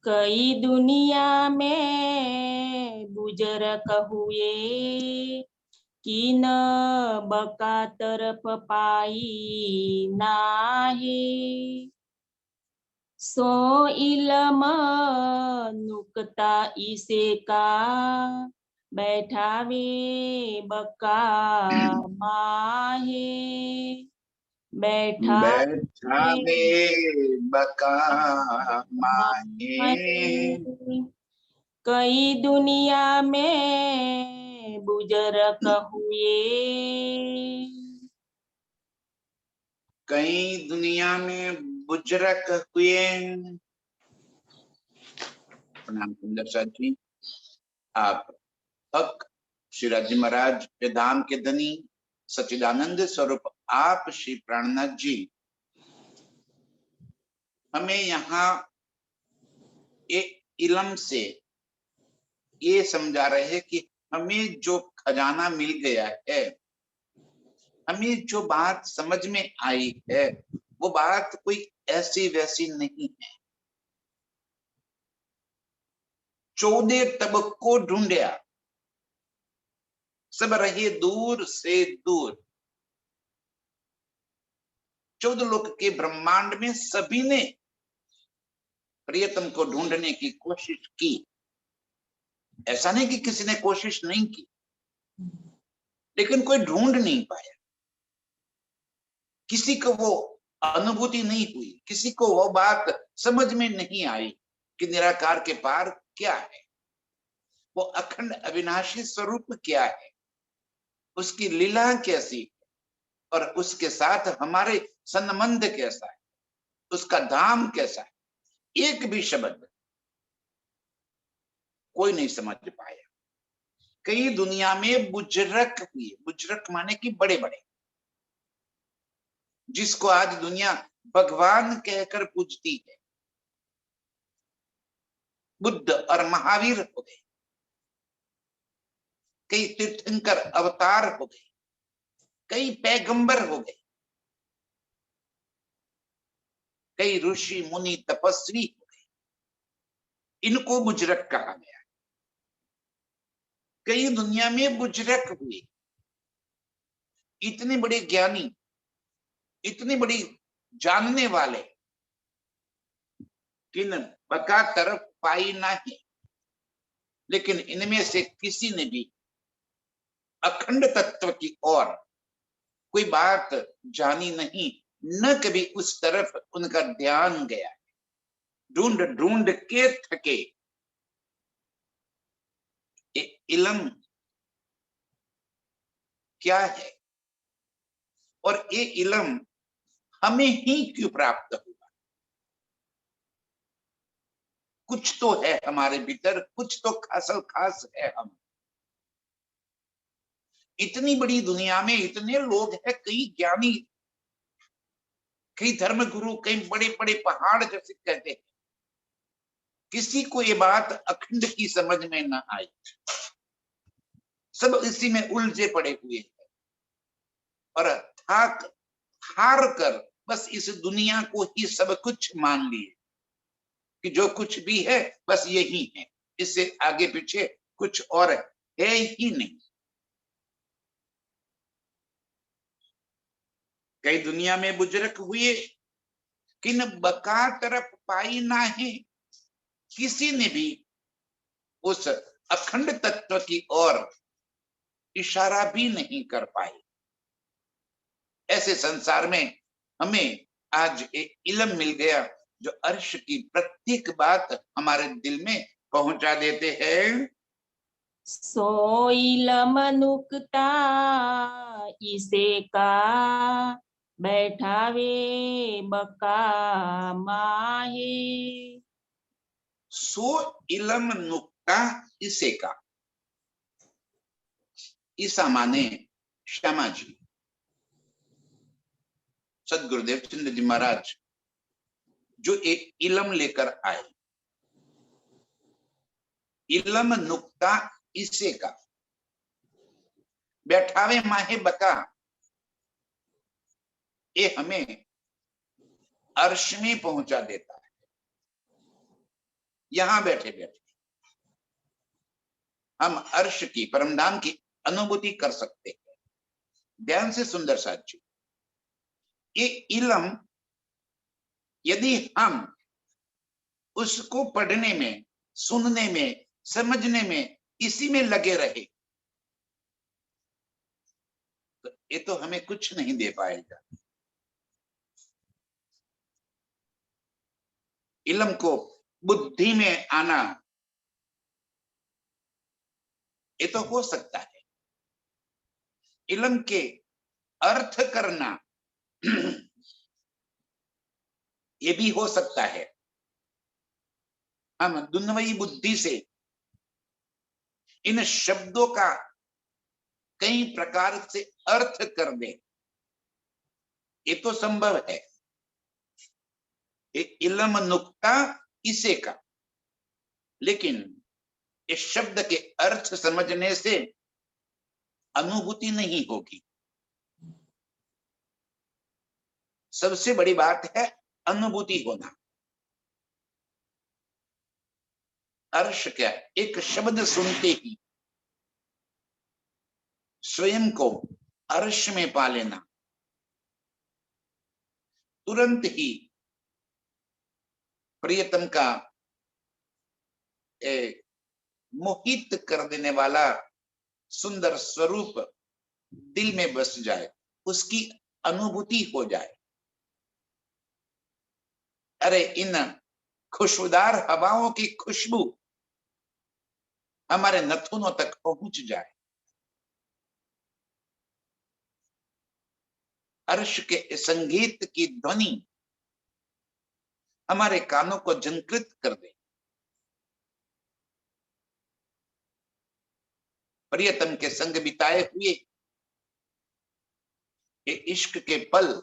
कई दुनिया में बुजरक हुए, किन बका तरफ पाई नाही। सो इलम नुकता इसे का, बैठावे बका माहे। बैठावे बका माहे। कई दुनिया में बुजरक हुए, कई दुनिया में बुजरक हुए। प्रणाम कुंदर साहब जी। आप हक श्री जी महाराज के धाम के धनी सच्चिदानंद स्वरूप आप श्री प्राणनाथ जी हमें यहाँ एक इलम से ये समझा रहे हैं कि हमें जो खजाना मिल गया है, हमें जो बात समझ में आई है, वो बात कोई ऐसी वैसी नहीं है। 14 तबको ढूंढया, सब रहे दूर से दूर। 14 लोक के ब्रह्मांड में सभी ने प्रियतम को ढूंढने की कोशिश की। ऐसा नहीं कि किसी ने कोशिश नहीं की, लेकिन कोई ढूंढ नहीं पाया। किसी को वो अनुभूति नहीं हुई, किसी को वो बात समझ में नहीं आई कि निराकार के पार क्या है, वो अखंड अविनाशी स्वरूप क्या है, उसकी लीला कैसी है, और उसके साथ हमारे संबंध कैसा है, उसका धाम कैसा है, एक भी शब्द कोई नहीं समझ पाया। कई दुनिया में बुजरक हुए, बुजरक माने कि बड़े बड़े, जिसको आज दुनिया भगवान कहकर पूजती है, बुद्ध और महावीर हो गए, कई तीर्थंकर अवतार हो गए, कई पैगंबर हो गए, कई ऋषि मुनि तपस्वी हो गए, इनको बुजरक कहा गया। कई दुनिया में बुजरक हुए, इतने बड़े ज्ञानी, इतने बड़ी जानने वाले, किन बका तरफ पाई नहीं। लेकिन इनमें से किसी ने भी अखंड तत्व की ओर कोई बात जानी नहीं, न कभी उस तरफ उनका ध्यान गया। ढूंढ ढूंढ के थके। इलम क्या है और ये इलम हमें ही क्यों प्राप्त हुआ? कुछ तो है हमारे भीतर, कुछ तो खासल खास है हम। इतनी बड़ी दुनिया में इतने लोग हैं, कई ज्ञानी, कई धर्म गुरु, कई बड़े बड़े पहाड़ जैसे कहते हैं, किसी को ये बात अखंड की समझ में न आई। सब इसी में उलझे पड़े हुए हैं और थक हार कर बस इस दुनिया को ही सब कुछ मान लिए कि जो कुछ भी है बस यही है, इससे आगे पीछे कुछ और है ही नहीं। कई दुनिया में बुजरक हुए, किन बका तरफ पाई ना है। किसी ने भी उस अखंड तत्व की ओर इशारा भी नहीं कर पाए। ऐसे संसार में हमें आज एक इल्म मिल गया जो अर्श की प्रत्येक बात हमारे दिल में पहुंचा देते हैं। सो इलम नुकता इसे का, बैठावे बका माहे। सो इलम नुक्ता इसे का। ईसा माने श्यामा जी, सदगुरुदेव चंद्र जी महाराज जो एक इलम लेकर आए। इलम नुक्ता इसे का, बैठावे माहे बका, ये हमें अर्श में पहुंचा देता है। यहां बैठे बैठे हम अर्श की, परमधाम की अनुभूति कर सकते हैं। ध्यान से सुंदर साथी, ये इलम यदि हम उसको पढ़ने में, सुनने में, समझने में, इसी में लगे रहे तो ये तो हमें कुछ नहीं दे पाएगा। इलम को बुद्धि में आना ये तो हो सकता है, इलम के अर्थ करना ये भी हो सकता है। हम दुन्नवी बुद्धि से इन शब्दों का कई प्रकार से अर्थ कर दे, ये तो संभव है। इलम नुक्ता इसे का, लेकिन इस शब्द के अर्थ समझने से अनुभूति नहीं होगी। सबसे बड़ी बात है अनुभूति होना। अर्श क्या, एक शब्द सुनते ही स्वयं को अर्श में पा लेना, तुरंत ही प्रियतम का मोहित कर देने वाला सुंदर स्वरूप दिल में बस जाए, उसकी अनुभूति हो जाए। अरे इन खुशबूदार हवाओं की खुशबू हमारे नथुनों तक पहुंच जाए, अर्श के संगीत की ध्वनि हमारे कानों को झंकृत कर दे, प्रियतम के संग बिताए हुए ये इश्क के पल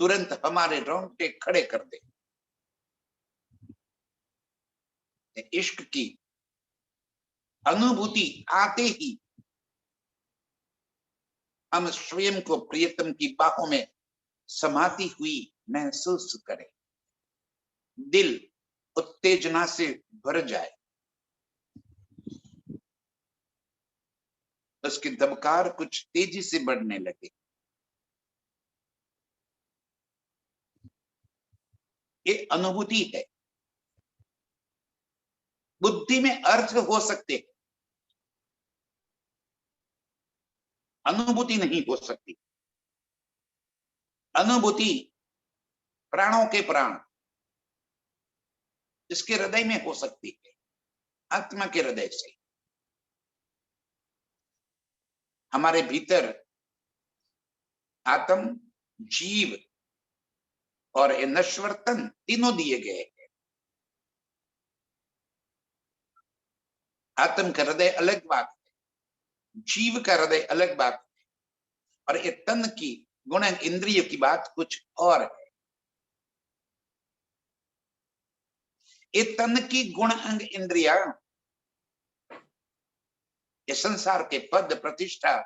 तुरंत हमारे रोंगटे खड़े कर दे। इश्क की अनुभूति आते ही हम स्वयं को प्रियतम की बाहों में समाती हुई महसूस करें, दिल उत्तेजना से भर जाए, उसकी दबकार कुछ तेजी से बढ़ने लगे। ये अनुभूति है। बुद्धि में अर्थ हो सकते हैं, अनुभूति नहीं हो सकती। अनुभूति प्राणों के प्राण इसके हृदय में हो सकती है, आत्मा के हृदय से। हमारे भीतर आत्म, जीव और नश्वर तन तीनों दिए गए हैं। आत्म का हृदय अलग बात है, जीव का हृदय अलग बात है, और ये तन की गुण इंद्रिय की बात कुछ और है। ये तन की गुण अंग इंद्रिया ये संसार के पद प्रतिष्ठा,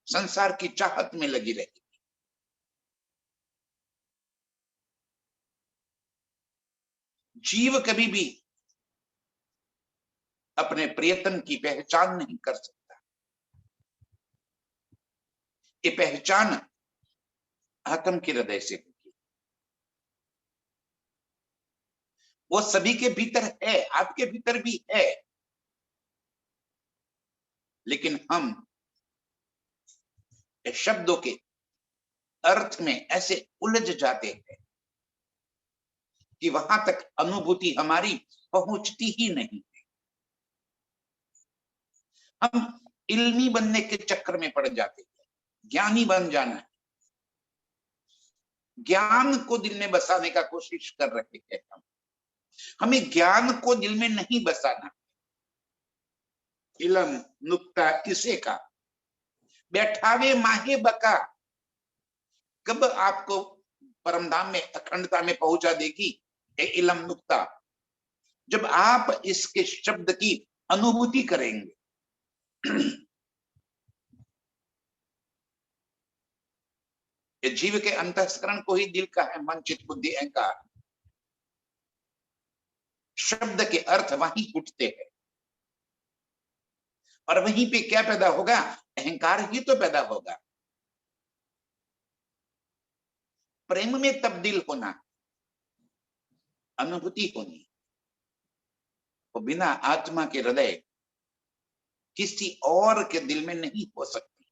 संसार की चाहत में लगी रहती। जीव कभी भी अपने प्रियतम की पहचान नहीं कर सकता। ये पहचान आत्म के हृदय से होगी। वो सभी के भीतर है, आपके भीतर भी है, लेकिन हम शब्दों के अर्थ में ऐसे उलझ जाते हैं कि वहां तक अनुभूति हमारी पहुंचती ही नहीं। हम इल्मी बनने के चक्कर में पड़ जाते हैं, ज्ञानी बन जाना है, ज्ञान को दिल में बसाने का कोशिश कर रहे हैं हम। हमें ज्ञान को दिल में नहीं बसाना। इलम नुक्ता किसे का, बैठावे माहे बका, कब आपको परमधाम में अखंडता में पहुंचा देगी ये इलम नुक्ता, जब आप इसके शब्द की अनुभूति करेंगे। ये जीव के अंतःस्करण को ही दिल का है, मन चित्त बुद्धि अहंकार, शब्द के अर्थ वहीं उठते हैं और वहीं पे क्या पैदा होगा? अहंकार ही तो पैदा होगा। प्रेम में तब्दील होना, अनुभूति होनी, वो बिना आत्मा के हृदय किसी और के दिल में नहीं हो सकती।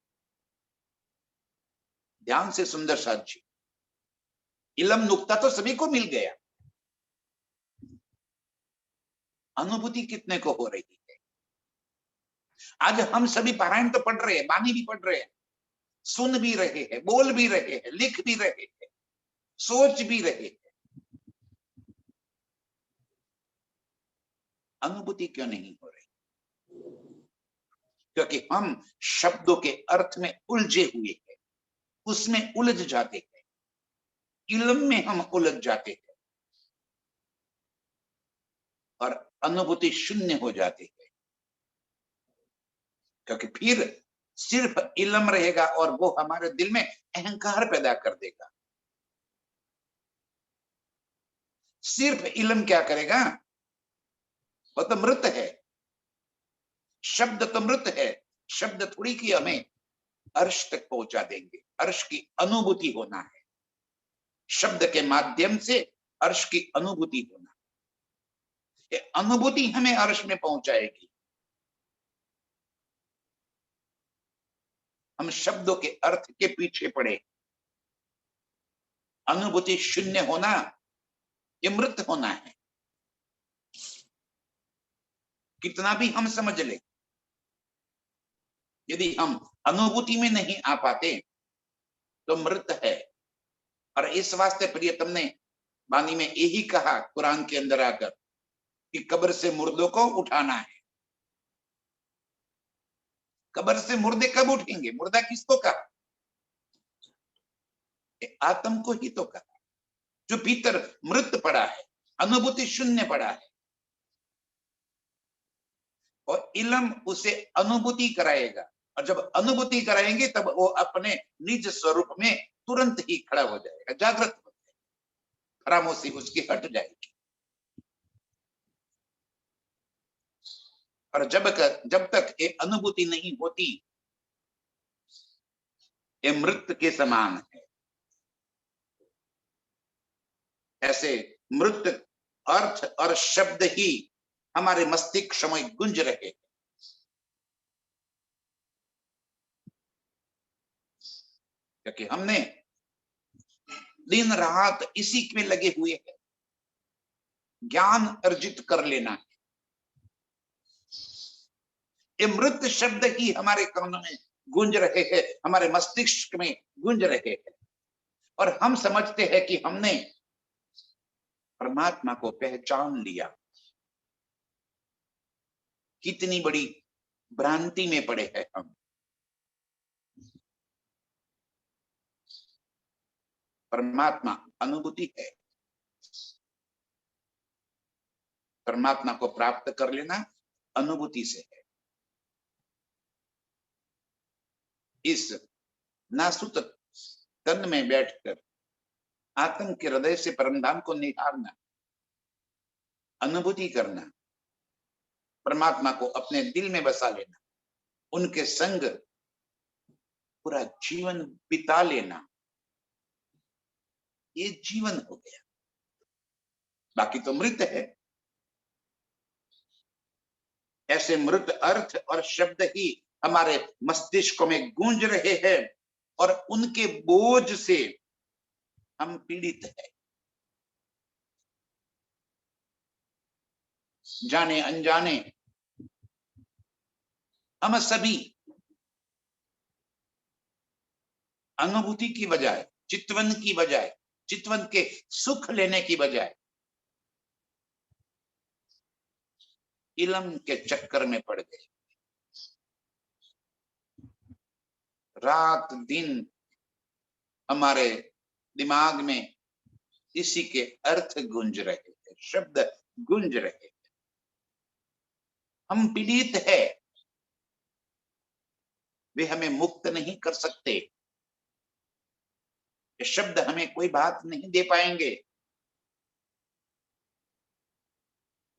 ध्यान से सुंदर साथ जी, इलम नुक्ता तो सभी को मिल गया, अनुभूति कितने को हो रही है? आज हम सभी पारायण तो पढ़ रहे हैं, बानी भी पढ़ रहे हैं, सुन भी रहे हैं, बोल भी रहे हैं, लिख भी रहे हैं, सोच भी रहे हैं, अनुभूति क्यों नहीं हो रही? क्योंकि हम शब्दों के अर्थ में उलझे हुए हैं, उसमें उलझ जाते हैं, इल्म में हम उलझ जाते हैं और अनुभूति शून्य हो जाती है। क्योंकि फिर सिर्फ इल्म रहेगा और वो हमारे दिल में अहंकार पैदा कर देगा। सिर्फ इल्म क्या करेगा? वो तो मृत है, शब्द तो मृत है। शब्द थोड़ी कि हमें अर्श तक पहुंचा देंगे, अर्श की अनुभूति होना है, शब्द के माध्यम से अर्श की अनुभूति होना, ये अनुभूति हमें अर्श में पहुंचाएगी। हम शब्दों के अर्थ के पीछे पड़े, अनुभूति शून्य होना ये मृत होना है। कितना भी हम समझ ले, यदि हम अनुभूति में नहीं आ पाते तो मृत है। और इस वास्ते प्रियतम ने वाणी में यही कहा कुरान के अंदर आकर कि कब्र से मुर्दों को उठाना है। कब्र से मुर्दे कब उठेंगे? मुर्दा किसको कहा? आत्म को ही तो कहा, जो भीतर मृत पड़ा है, अनुभूति शून्य पड़ा है। और इल्म उसे अनुभूति कराएगा, और जब अनुभूति कराएंगे तब वो अपने निज स्वरूप में तुरंत ही खड़ा हो जाएगा, जागृत हो जाएगा, खामोशी उसकी हट जाएगी। और जब तक ये अनुभूति नहीं होती, ये मृत के समान है। ऐसे मृत अर्थ और शब्द ही हमारे मस्तिष्क में गुंज रहे, क्योंकि हमने दिन रात इसी में लगे हुए हैं, ज्ञान अर्जित कर लेना है। ये मृत शब्द ही हमारे कानों में गूंज रहे हैं, हमारे मस्तिष्क में गूंज रहे हैं, और हम समझते हैं कि हमने परमात्मा को पहचान लिया। कितनी बड़ी भ्रांति में पड़े हैं हम। परमात्मा अनुभूति है, परमात्मा को प्राप्त कर लेना अनुभूति से है। इस नासुत तन में बैठकर आत्म के हृदय से परमधाम को निहारना, अनुभूति करना, परमात्मा को अपने दिल में बसा लेना, उनके संग पूरा जीवन बिता लेना, ये जीवन हो गया। बाकी तो मृत है। ऐसे मृत अर्थ और शब्द ही हमारे मस्तिष्क में गूंज रहे हैं और उनके बोझ से हम पीड़ित हैं। जाने अनजाने हम सभी अनुभूति की बजाय, चितवन की बजाय, चितवन के सुख लेने की बजाय इल्म के चक्कर में पड़ गए। रात दिन हमारे दिमाग में इसी के अर्थ गूंज रहे हैं, शब्द गूंज रहे हैं। हम पीड़ित है, वे हमें मुक्त नहीं कर सकते। ये शब्द हमें कोई बात नहीं दे पाएंगे।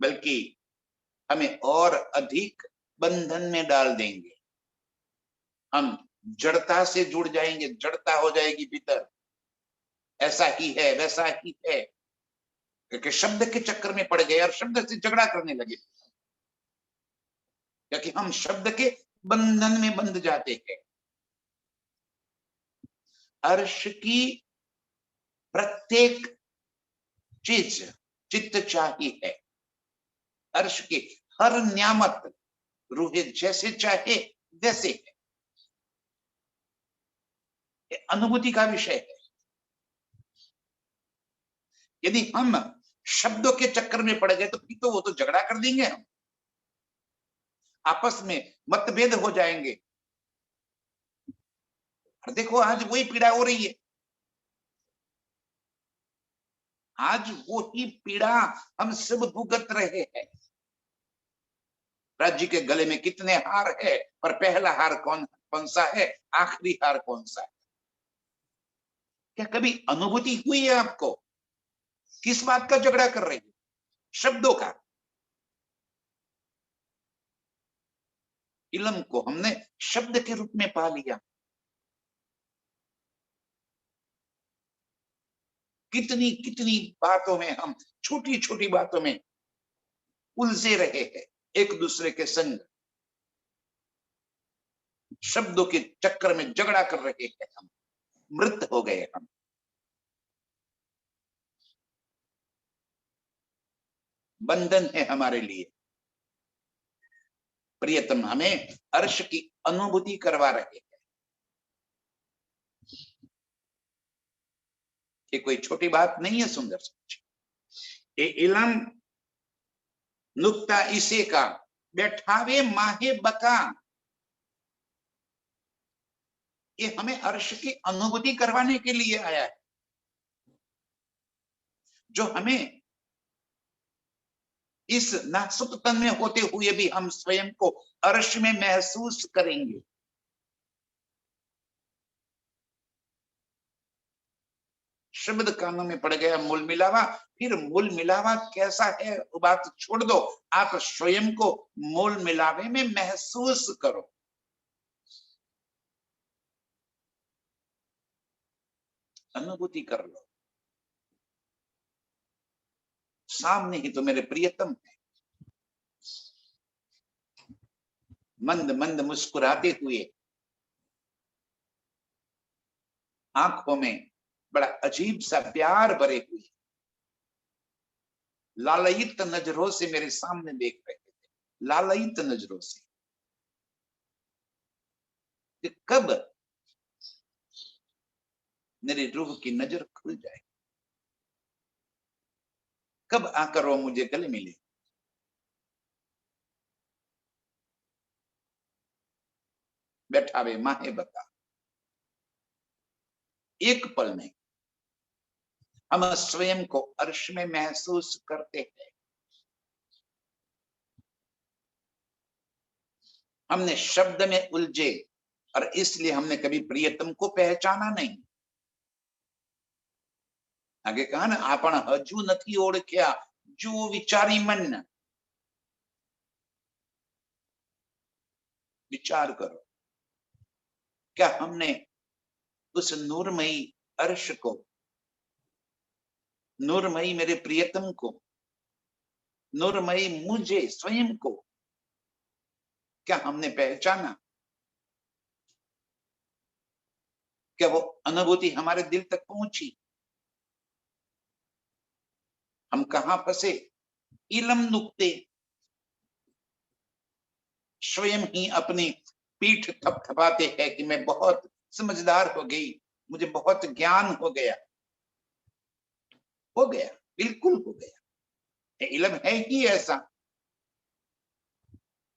बल्कि हमें और अधिक बंधन में डाल देंगे। हम जड़ता से जुड़ जाएंगे, जड़ता हो जाएगी भीतर, ऐसा ही है वैसा ही है, क्योंकि शब्द के चक्कर में पड़ गए और शब्द से झगड़ा करने लगे, क्योंकि हम शब्द के बंधन में बंध जाते हैं। अर्श की प्रत्येक चीज चित्त चाहिए है। अर्श की हर न्यामत रूहे जैसे चाहे वैसे है, ये अनुभूति का विषय है। यदि हम शब्दों के चक्कर में पड़ गए तो फिर तो वो तो झगड़ा कर देंगे, हम आपस में मतभेद हो जाएंगे। और देखो आज वही पीड़ा हो रही है, आज वो ही पीड़ा हम सब भुगत रहे हैं। राज्य के गले में कितने हार है, पर पहला हार कौन कौन सा है, आखिरी हार कौन सा है? क्या कभी अनुभूति हुई है आपको? किस बात का झगड़ा कर रही है? शब्दों का। इल्म को हमने शब्द के रूप में पा लिया। कितनी कितनी बातों में हम छोटी छोटी बातों में उलझे रहे हैं, एक दूसरे के संग शब्दों के चक्कर में झगड़ा कर रहे हैं, हम मृत हो गए। हम बंधन है हमारे लिए। प्रियतम हमें अर्श की अनुभूति करवा रहे हैं। ये कोई छोटी बात नहीं है, सुंदर समझ। ये इलम नुक्ता इसे का बैठावे माहे बका, ये हमें अर्श की अनुभूति करवाने के लिए आया है, जो हमें इस नासुक तन में होते हुए भी हम स्वयं को अर्श में महसूस करेंगे। शब्द कानों में पड़ गया मूल मिलावा, फिर मूल मिलावा कैसा है वो बात छोड़ दो, आप स्वयं को मूल मिलावे में महसूस करो। अनुभूति कर लो, सामने ही तो मेरे प्रियतम है, मंद मंद मुस्कुराते हुए, आंखों में बड़ा अजीब सा प्यार भरे हुए, लालयित नजरों से मेरे सामने देख रहे थे, लालयित नजरों से। कि कब मेरी रूह की नजर खुल जाए, कब आकर वो मुझे गले मिले। बैठावे माहे बता, एक पल में हम स्वयं को अर्श में महसूस करते हैं। हमने शब्द में उलझे और इसलिए हमने कभी प्रियतम को पहचाना नहीं। आगे कहा ना, आपण हजू नहीं ओळख्या जो विचारी मन। विचार करो, क्या हमने उस नूरमयी अर्श को, नूरमयी मेरे प्रियतम को, नूरमयी मुझे स्वयं को, क्या हमने पहचाना? क्या वो अनुभूति हमारे दिल तक पहुंची? हम कहां फंसे? इलम नुक्ते। स्वयं ही अपनी पीठ थपथपाते हैं कि मैं बहुत समझदार हो गई, मुझे बहुत ज्ञान हो गया। हो गया, बिल्कुल हो गया। ये इल्म है ही ऐसा,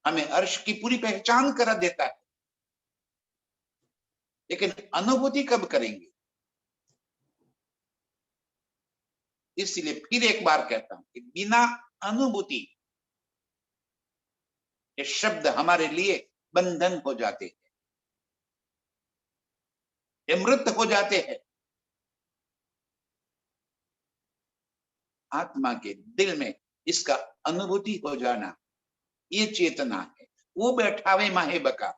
हमें अर्श की पूरी पहचान करा देता है। लेकिन अनुभूति कब करेंगे? इसलिए फिर एक बार कहता हूं कि बिना अनुभूति ये शब्द हमारे लिए बंधन हो जाते हैं, ये मृत हो जाते हैं। आत्मा के दिल में इसका अनुभूति हो जाना, ये चेतना है। वो बैठावे माहे बका,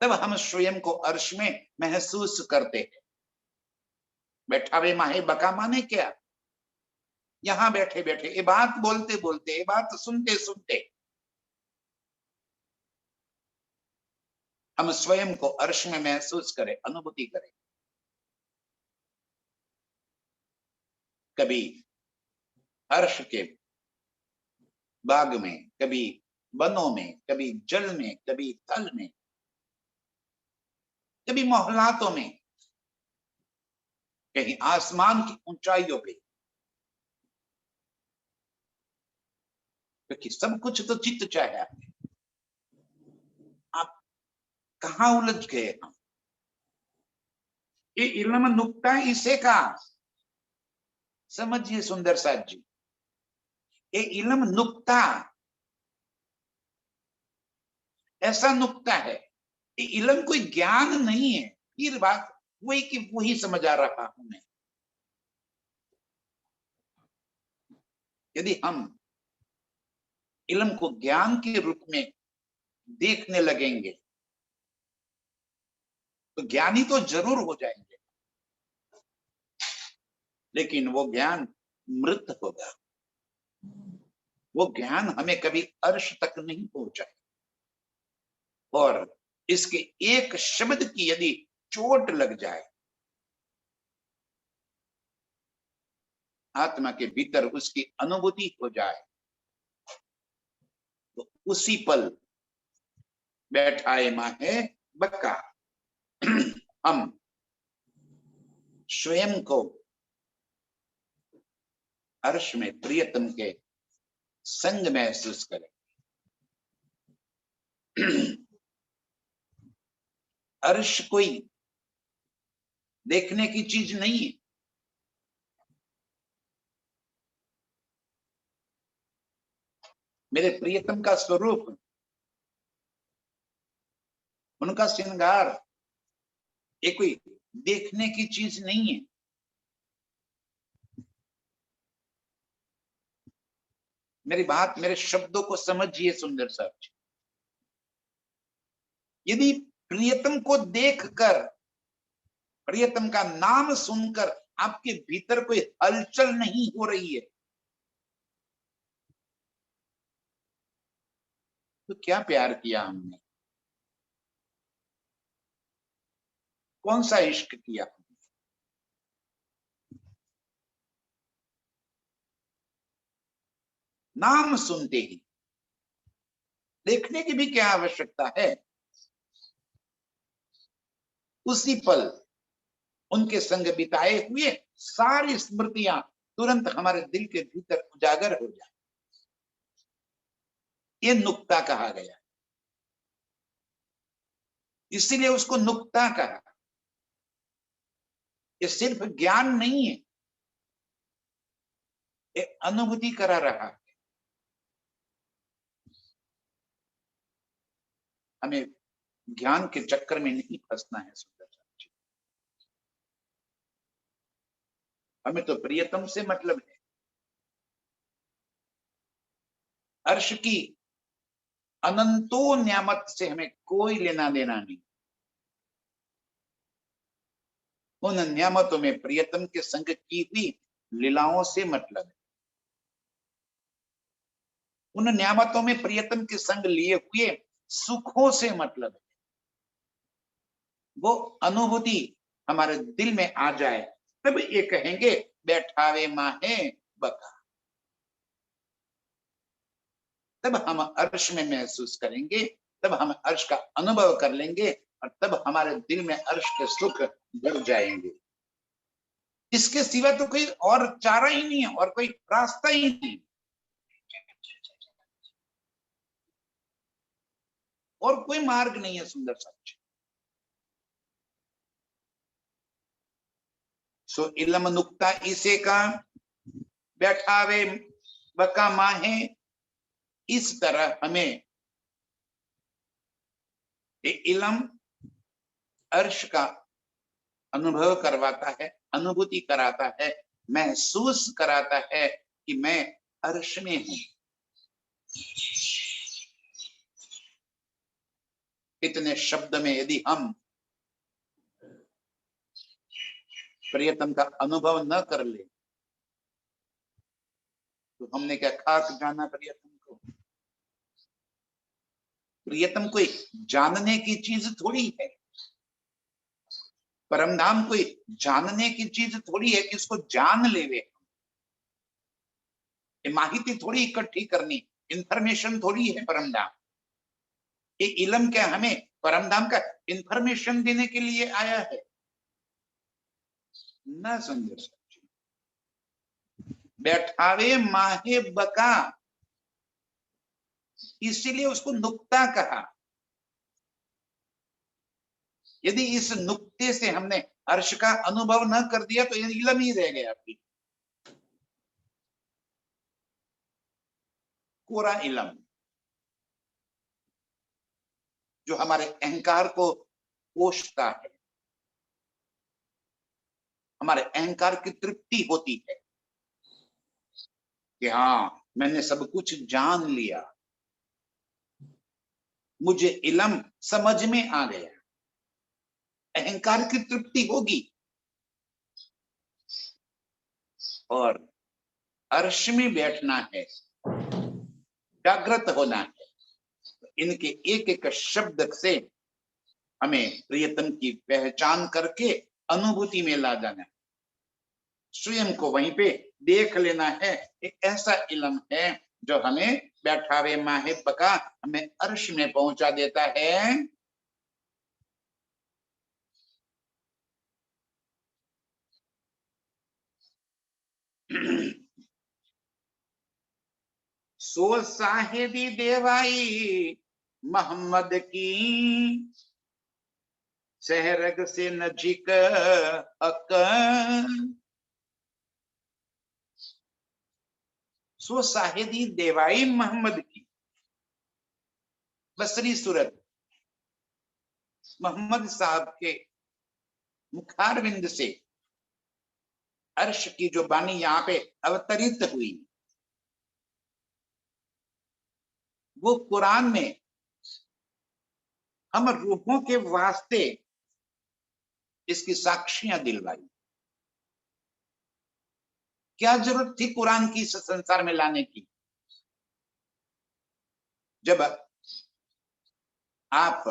तब हम स्वयं को अर्श में महसूस करते हैं। बैठावे माहे बका माने क्या? यहां बैठे बैठे, ये बात बोलते बोलते, ये बात सुनते सुनते हम स्वयं को अर्श में महसूस करें, अनुभूति करें। कभी अर्श के बाग में, कभी वनों में, कभी जल में, कभी थल में, कभी मोहल्लातों में, कहीं आसमान की ऊंचाइयों पे, क्योंकि सब कुछ तो चित्त चाहे। आप कहां उलझ गए? हम ये इल्म नुक्ता इसे का समझिए सुंदर साथ जी, ये इल्म नुक्ता ऐसा नुक्ता है, ये इल्म कोई ज्ञान नहीं है। फिर बात वही कि वही समझ आ रहा हूं मैं। यदि हम इल्म को ज्ञान के रूप में देखने लगेंगे तो ज्ञानी तो जरूर हो जाएंगे, लेकिन वो ज्ञान मृत होगा। वो ज्ञान हमें कभी अर्श तक नहीं पहुंचाए। और इसके एक शब्द की यदि चोट लग जाए आत्मा के भीतर, उसकी अनुभूति हो जाए, तो उसी पल बैठाए माहे बक्का हम स्वयं को अर्श में प्रियतम के संग महसूस करें। अर्श कोई देखने की चीज नहीं है। मेरे प्रियतम का स्वरूप, उनका श्रृंगार, ये कोई देखने की चीज नहीं है। मेरी बात, मेरे शब्दों को समझिए सुंदर साहब जी। यदि प्रियतम को देखकर, प्रियतम का नाम सुनकर आपके भीतर कोई हलचल नहीं हो रही है, तो क्या प्यार किया हमने? कौन सा इश्क किया? नाम सुनते ही देखने की भी क्या आवश्यकता है? उसी पल उनके संग बिताए हुए सारी स्मृतियां तुरंत हमारे दिल के भीतर उजागर हो जाए। ये नुक्ता कहा गया, इसीलिए उसको नुक्ता कहा। ये सिर्फ ज्ञान नहीं है, ये अनुभूति करा रहा है। हमें ज्ञान के चक्कर में नहीं फंसना है सुंदर साहब जी। हमें तो प्रियतम से मतलब है। अर्श की अनंतों न्यामत से हमें कोई लेना देना नहीं। उन न्यामतों में प्रियतम के संग की हुई लीलाओं से मतलब है। उन न्यामतों में प्रियतम के संग लिए हुए सुखों से मतलब है। वो अनुभूति हमारे दिल में आ जाए, तब ये कहेंगे बैठावे माहे बका। तब हम अर्श में महसूस करेंगे, तब हम अर्श का अनुभव कर लेंगे, और तब हमारे दिल में अर्श के सुख बढ़ जाएंगे। इसके सिवा तो कोई और चारा ही नहीं है, और कोई रास्ता ही नहीं, और कोई मार्ग नहीं है सुंदर साहब। सो इल्म नुक्ता इसे का बैठावे बका माहे। इस तरह हमें इल्म अर्श का अनुभव करवाता है, अनुभूति कराता है, महसूस कराता है, कि मैं अर्श में हूं। इतने शब्द में यदि हम प्रियतम का अनुभव न कर ले तो हमने क्या खाक जाना प्रियतम को। प्रियतम कोई जानने की चीज थोड़ी है, परम धाम कोई जानने की चीज थोड़ी है कि इसको जान लेवे। ये माहिती थोड़ी इकट्ठी करनी, इंफॉर्मेशन थोड़ी है परम धाम। ये इलम क्या हमें परम धाम का इंफॉर्मेशन देने के लिए आया है? ना समझो सच्ची। बैठावे माहे बका, इसीलिए उसको नुक्ता कहा। यदि इस नुक्ते से हमने अर्श का अनुभव न कर दिया तो ये इलम ही रह गया, फिर कोरा इलम जो हमारे अहंकार को पोषता है, हमारे अहंकार की तृप्ति होती है कि हाँ मैंने सब कुछ जान लिया, मुझे इलम समझ में आ गया, अहंकार की तृप्ति होगी। और अर्श में बैठना है, जागृत होना है। इनके एक एक शब्द से हमें प्रियतम की पहचान करके अनुभूति में ला जाना है, स्वयं को वहीं पे देख लेना है। एक ऐसा इलम है जो हमें बैठावे माहे पका, हमें अर्श में पहुंचा देता है। सो साहेबी देवाई मोहम्मद की, सहरग से नजीक हक। सो साहेदी देवाई मोहम्मद की, बसरी सूरत मोहम्मद साहब के मुखारविंद से अर्श की जो बानी यहाँ पे अवतरित हुई, वो कुरान में हम रूहों के वास्ते इसकी साक्षियां दिलवाई। क्या जरूरत थी कुरान की इस संसार में लाने की? जब आप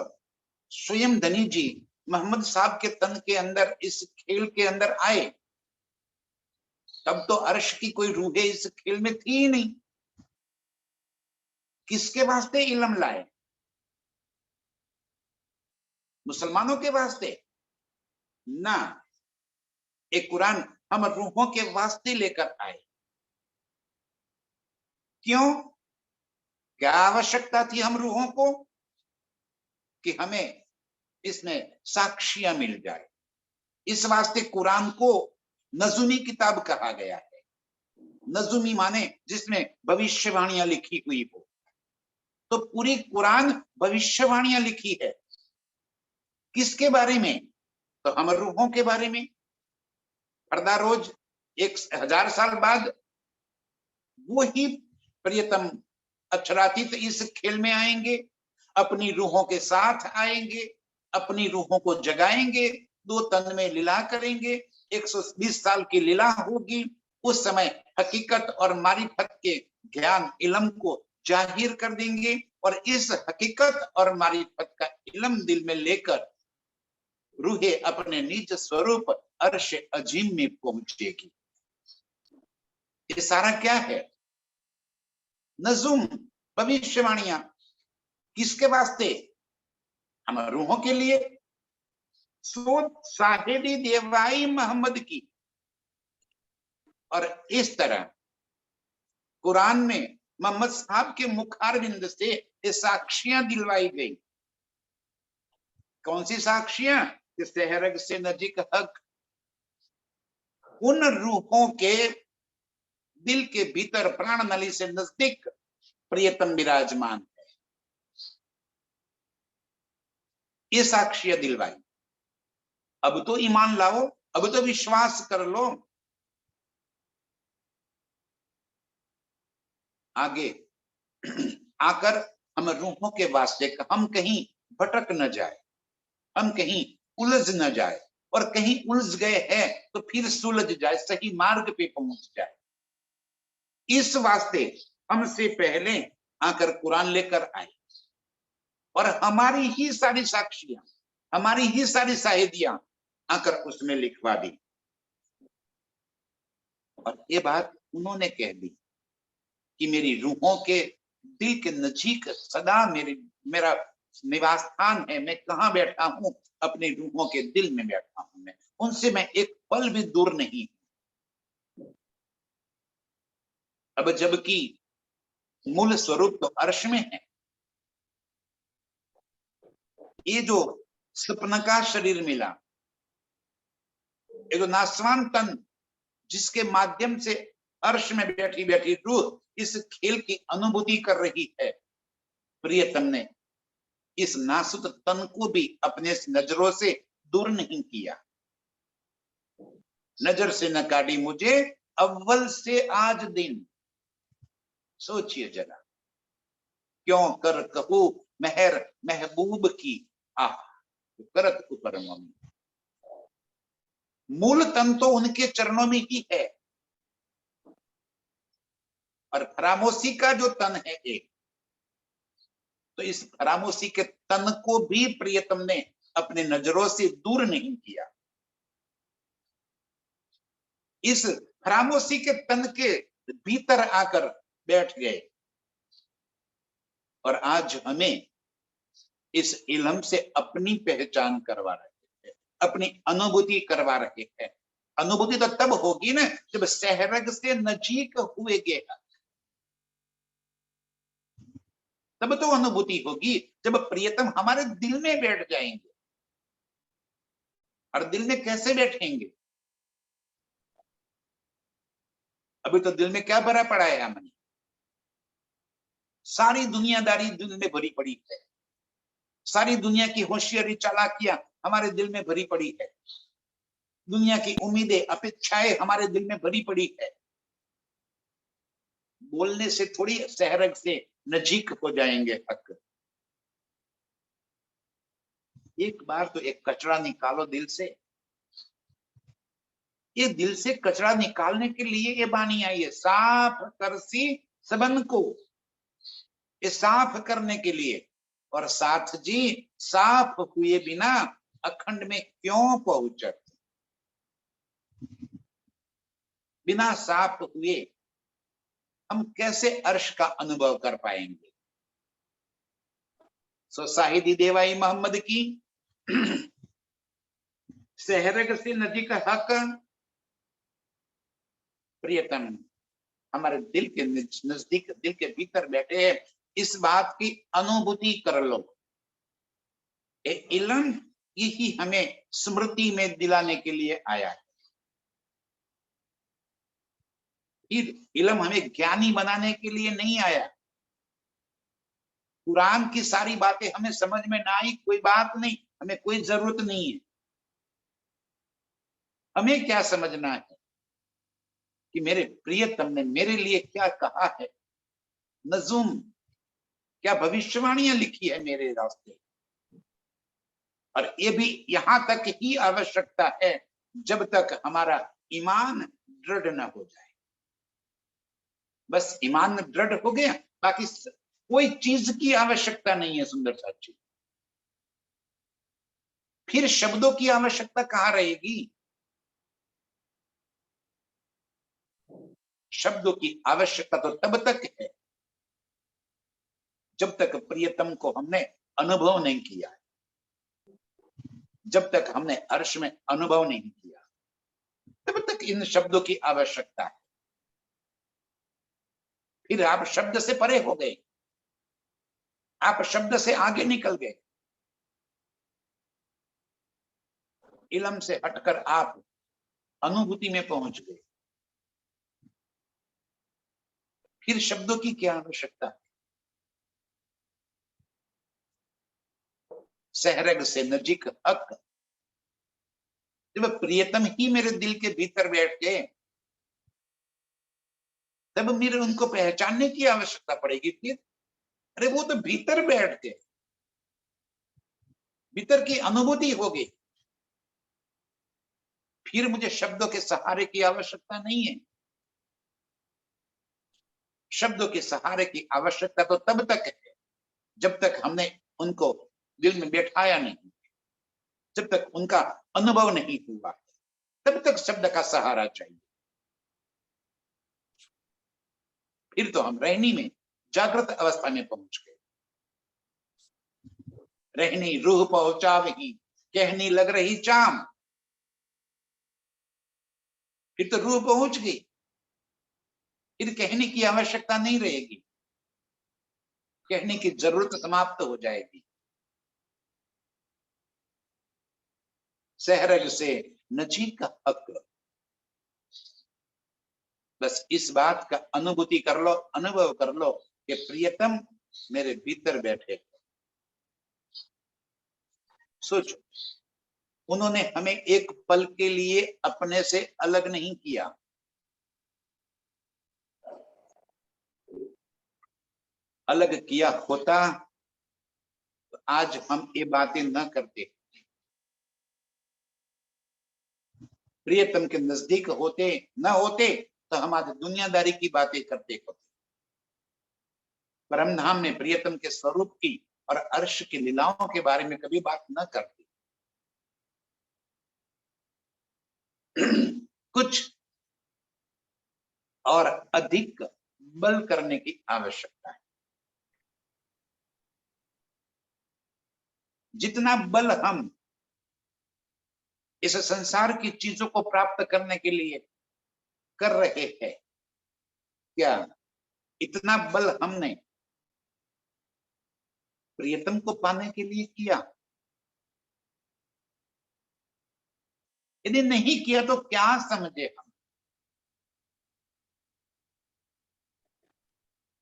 स्वयं धनी जी मोहम्मद साहब के तन के अंदर इस खेल के अंदर आए, तब तो अर्श की कोई रूहें इस खेल में थी ही नहीं। किसके वास्ते इल्म लाए? मुसलमानों के वास्ते ना, एक कुरान हम रूहों के वास्ते लेकर आए। क्यों? क्या आवश्यकता थी हम रूहों को? कि हमें इसमें साक्षियां मिल जाए। इस वास्ते कुरान को नजुमी किताब कहा गया है। नजुमी माने जिसमें भविष्यवाणियां लिखी हुई हो। तो पूरी कुरान भविष्यवाणियां लिखी है। किसके बारे में? तो हम रूहों के बारे में। फरदा रोज 1000 साल बाद वो ही प्रियतम अक्षरातीत इस खेल में आएंगे, अपनी रूहों के साथ आएंगे, अपनी रूहों को जगाएंगे, 2 तन में लीला करेंगे, 120 साल की लीला होगी। उस समय हकीकत और मारिफत के ज्ञान इल्म को जाहिर कर देंगे और इस हकीकत और मारिफत का इल्म दिल में लेकर रूहे अपने निज स्वरूप अर्श अजीम में पहुंचेगी। ये सारा क्या है? नजुम, भविष्यवाणियां। किसके वास्ते? हम रूहों के लिए। सो साहिबी देवाई मोहम्मद की। और इस तरह कुरान में मोहम्मद साहब के मुखारबिंद से ये साक्षियां दिलवाई गई। कौन सी साक्षियां? सहरग से नजीक हक, उन रूहों के दिल के भीतर प्राण नली से नजदीक प्रियतम विराजमान है। ये साक्षियां दिलवाई। अब तो ईमान लाओ, अब तो विश्वास कर लो। आगे आकर हम रूहों के वास्ते हम कहीं भटक न जाए, हम कहीं उलझ न जाए, और कहीं उलझ गए हैं तो फिर सुलझ जाए, सही मार्ग पे पहुंच जाए। इस वास्ते हमसे पहले आकर कुरान लेकर आए और हमारी ही सारी साक्षियां, हमारी ही सारी शाहिदियां आकर उसमें लिखवा दी। और ये बात उन्होंने कह दी कि मेरी रूहों के दिल के नजीक सदा मेरा निवास स्थान है। मैं कहाँ बैठा हूं? अपनी रूहों के दिल में बैठा हूं। मैं उनसे मैं एक पल भी दूर नहीं। अब जबकि मूल स्वरूप तो अर्श में है, ये जो सपन का शरीर मिला, ये जो नासवान तन जिसके माध्यम से अर्श में बैठी बैठी रूह इस खेल की अनुभूति कर रही है, प्रियतम ने इस नासुत तन को भी अपने नजरों से दूर नहीं किया। नजर से न काटी मुझे अव्वल से आज दिन। सोचिए जरा, क्यों कर कहू मेहर महबूब की आह करत उपरम। मूल तन तो उनके चरणों में ही है, और फरामोशी का जो तन है एक, तो इस फरामोशी के तन को भी प्रियतम ने अपने नजरों से दूर नहीं किया। इस फरामोशी के तन के भीतर आकर बैठ गए और आज हमें इस इल्म से अपनी पहचान करवा रहे हैं, अपनी अनुभूति करवा रहे हैं। अनुभूति तो तब होगी ना जब सहरग से नजीक हुए गया, तब तो अनुभूति होगी जब प्रियतम हमारे दिल में बैठ जाएंगे। और दिल में कैसे बैठेंगे? अभी तो दिल में क्या भरा पड़ा है? हमने सारी दुनियादारी दिल में भरी पड़ी है, सारी दुनिया की होशियारी चालाकियां हमारे दिल में भरी पड़ी है, दुनिया की उम्मीदें अपेक्षाएं हमारे दिल में भरी पड़ी है। बोलने से थोड़ी सहरग से नजीक हो जाएंगे हक। एक बार तो एक कचरा निकालो दिल से। ये दिल से कचरा निकालने के लिए ये बानी आई है, साफ करसी सबन को, ये साफ करने के लिए। और साथ जी साफ हुए बिना अखंड में क्यों पहुंचत? बिना साफ हुए हम कैसे अर्श का अनुभव कर पाएंगे? सो साहिदी देवाई मोहम्मद की सहरग से नजीक हक। प्रियतम हमारे दिल के नजदीक, दिल के भीतर बैठे हैं, इस बात की अनुभूति कर लो। इल्म यही हमें स्मृति में दिलाने के लिए आया है। इल्म हमें ज्ञानी बनाने के लिए नहीं आया। कुरान की सारी बातें हमें समझ में ना आई, कोई बात नहीं, हमें कोई जरूरत नहीं है। हमें क्या समझना है कि मेरे प्रियतम ने मेरे लिए क्या कहा है, नजुम क्या भविष्यवाणियां लिखी है मेरे रास्ते। और ये भी यहां तक ही आवश्यकता है जब तक हमारा ईमान दृढ़ न हो जाए। बस ईमान दृढ़ हो गया, बाकी कोई चीज की आवश्यकता नहीं है। सुंदर साथी, फिर शब्दों की आवश्यकता कहां रहेगी? शब्दों की आवश्यकता तो तब तक है जब तक प्रियतम को हमने अनुभव नहीं किया, जब तक हमने अर्श में अनुभव नहीं किया, तब तक इन शब्दों की आवश्यकता है। फिर आप शब्द से परे हो गए, आप शब्द से आगे निकल गए, इल्म से हटकर आप अनुभूति में पहुंच गए। फिर शब्दों की क्या आवश्यकता है? सहरग से नजीक हक, जब प्रियतम ही मेरे दिल के भीतर बैठ गए तब मेरे उनको पहचानने की आवश्यकता पड़ेगी। फिर अरे वो तो भीतर बैठ के भीतर की अनुभूति होगी, फिर मुझे शब्दों के सहारे की आवश्यकता नहीं है। शब्दों के सहारे की आवश्यकता तो तब तक है जब तक हमने उनको दिल में बैठाया नहीं, जब तक उनका अनुभव नहीं हुआ, तब तक शब्द का सहारा चाहिए। फिर तो हम रहनी में जागृत अवस्था में पहुंच गए। रहनी रूह पहुंचा वही, कहनी लग रही चाम। फिर तो रूह पहुंच गई, फिर कहने की आवश्यकता नहीं रहेगी, कहने की जरूरत समाप्त हो जाएगी। सहरग से नजीक का हक, बस इस बात का अनुभूति कर लो, अनुभव कर लो कि प्रियतम मेरे भीतर बैठे। सोचो, उन्होंने हमें एक पल के लिए अपने से अलग नहीं किया। अलग किया होता तो आज हम ये बातें न करते। प्रियतम के नजदीक होते न होते तो हम आज दुनियादारी की बातें करते होते। परम धाम में प्रियतम के स्वरूप की और अर्श की लीलाओं के बारे में कभी बात न करते। कुछ और अधिक बल करने की आवश्यकता है। जितना बल हम इस संसार की चीजों को प्राप्त करने के लिए कर रहे हैं, क्या इतना बल हमने प्रियतम को पाने के लिए किया? यदि नहीं किया तो क्या समझे हम?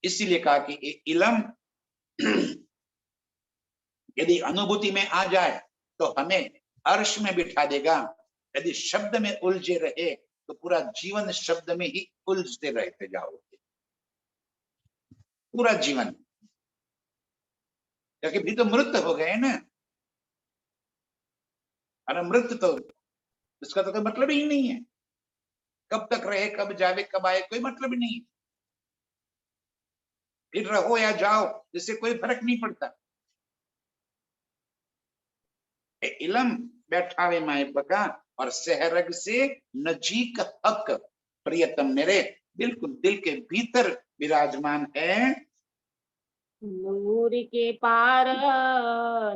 इसीलिए कहा कि ये इलम यदि अनुभूति में आ जाए तो हमें अर्श में बिठा देगा। यदि शब्द में उलझे रहे तो पूरा जीवन शब्द में ही उलझते रहते जाओगे, पूरा जीवन। क्योंकि भी तो मृत हो गए ना, अरे मृत तो इसका तो कोई मतलब ही नहीं है। कब तक रहे, कब जावे, कब आए, कोई मतलब नहीं। फिर रहो या जाओ, इससे कोई फर्क नहीं पड़ता। इलम बैठावे माए बका और सहरग से नजीक हक, प्रियतम मेरे बिल्कुल दिल के भीतर विराजमान है। नूर के पार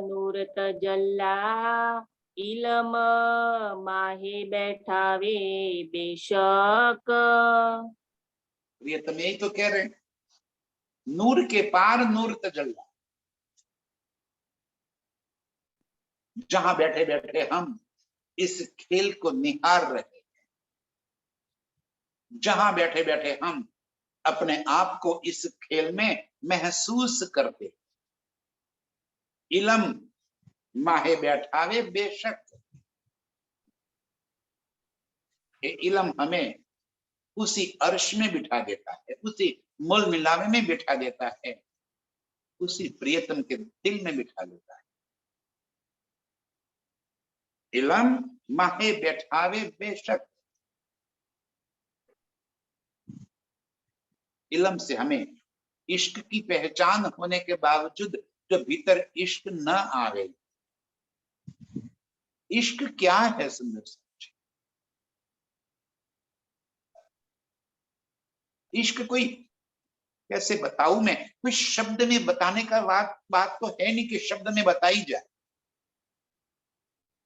नूर तजल्ला, इलम माहे बैठावे बेशक। प्रियतम यही तो कह रहे हैं, नूर के पार नूर तजल्ला। जहां बैठे बैठे हम इस खेल को निहार रहे हैं, जहां बैठे बैठे हम अपने आप को इस खेल में महसूस करते। इलम माहे बैठावे बेशक, ये इलम हमें उसी अर्श में बिठा देता है, उसी मोल मिलावे में बिठा देता है, उसी प्रियतम के दिल में बिठा देता है। इलम माहे बैठावे बेशक। इलम से हमें इश्क की पहचान होने के बावजूद जो भीतर इश्क न आवे। इश्क क्या है सुंदर सा? इश्क कोई कैसे बताऊं मैं? कोई शब्द में बताने का बात तो है नहीं कि शब्द में बताई जाए।